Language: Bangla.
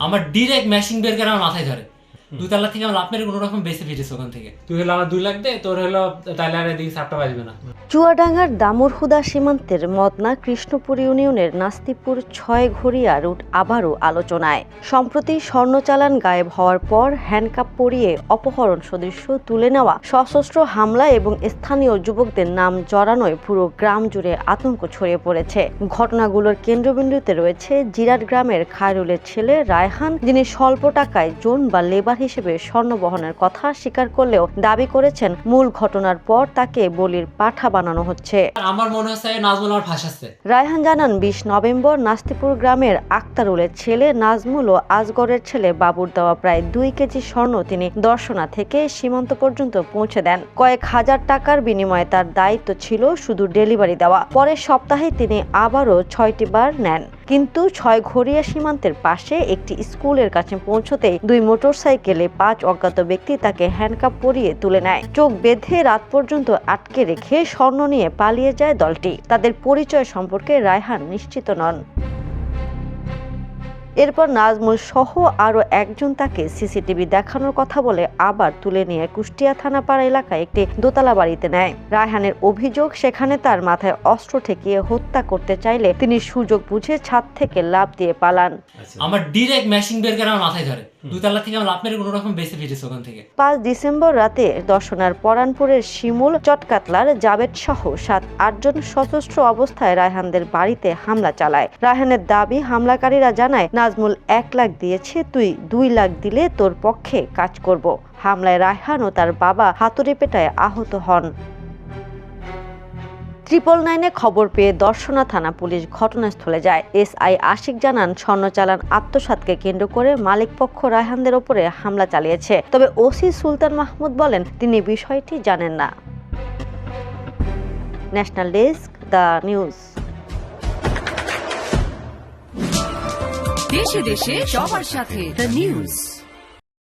আমার ডিরেক্ট ম্যাশিং বের করে আমার মাথায় ধরে 2 লাখ থেকে আমার আপনার কোনো রকম বেঁচে ফিরেছে ওখান থেকে। তুই হলো আমার 2 লাখ দে, তোর হলো তাইলে আর এদিকে সাপটা বাজবে না। চুয়াডাঙ্গার দামুরহুদা সীমান্তের মদনা কৃষ্ণপুর ইউনিয়নের নাস্তিপুর 6 ঘড়িয়া রুট আবারও আলোচনায়। সম্প্রতি স্বর্ণ চালান গায়েব হওয়ার পর হ্যান্ডকাপ পরিয়ে অপহরণ সদস্য তুলে নেওয়া, সশস্ত্র হামলা এবং স্থানীয় যুবকদের নাম জড়ানোয় পুরো গ্রাম জুড়ে আতঙ্ক ছড়িয়ে পড়েছে। ঘটনাগুলোর কেন্দ্রবিন্দুতে রয়েছে জিরাট গ্রামের খায়রুলের ছেলে রায়হান, যিনি স্বল্প টাকায় জোন বা লেবার হিসেবে স্বর্ণ বহনের কথা স্বীকার করলেও দাবি করেছেন মূল ঘটনার পর তাকে বলির পাঠা বানানো হচ্ছে। আমার মনে হচ্ছে নাজমুল আমার ফাঁসাচ্ছে। রায়হান জানান 20 নভেম্বর নাস্তিপুর গ্রামের আক্তারুলের ছেলে নাজমুল ও আজগরের ছেলে বাবুর দেওয়া প্রায় 2 কেজি স্বর্ণ তিনি দর্শনা থেকে সীমান্ত পর্যন্ত পৌঁছে দেন। কয়েক হাজার টাকার বিনিময়ে তার দায়িত্ব ছিল শুধু ডেলিভারি দেওয়া। পরের সপ্তাহে তিনি আবারও 6টি বার নেন, কিন্তু 6 ঘড়িয়া সীমান্তের পাশে একটি স্কুলের কাছে পৌঁছতেই 2 মোটরসাইকেলে 5 অজ্ঞাত ব্যক্তি তাকে হ্যান্ডকাপ পরিয়ে তুলে নেয়। চোখ বেঁধে রাত পর্যন্ত আটকে রেখে স্বর্ণ নিয়ে পালিয়ে যায় দলটি। তাদের পরিচয় সম্পর্কে রায়হান নিশ্চিত নন। এরপর নাজমুল সহ আরও একজন তাকে সিসিটিভি দেখানোর কথা বলে আবার তুলে নিয়ে কুষ্টিয়া থানাপাড়া এলাকায় একটি দোতলা বাড়িতে নেয়। রায়হানের অভিযোগ, সেখানে তার মাথায় অস্ত্র ঠেকিয়ে হত্যা করতে চাইলে তিনি সুযোগ বুঝে ছাদ থেকে লাফ দিয়ে পালান। আমার ডিরেক্ট ম্যাশিং বের করে আমার মাথায় ধরে 2 লাখ থেকে আমার আপনার কোনো রকম বেঁচে ফিরেছে ওখান থেকে। 5 ডিসেম্বর রাতে দর্শনার পরানপুরের শিমুল চটকাতলার জাবেদ সহ 7-8 জন সশস্ত্র অবস্থায় রায়হানদের বাড়িতে হামলা চালায়। রায়হানের দাবি, হামলাকারীরা জানায় নাজমুল 1 লাখ দিয়েছে, তুই 2 লাখ দিলে তোর পক্ষে কাজ করব। হামলায় রায়হান ও তার বাবা হাতুড়ি পেটায় আহত হন। 999-এ খবর পেয়ে দর্শনা থানা পুলিশ ঘটনাস্থলে যায়। এসআই আশিক জানান, স্বর্ণ চালান আত্মসাৎকে কেন্দ্র করে মালিকপক্ষ রায়হানদের ওপরে হামলা চালিয়েছে। তবে ওসি সুলতান মাহমুদ বলেন তিনি বিষয়টি জানেন না। National desk, the news. দেশে দেশে সবার সাথে দ্য নিউজ।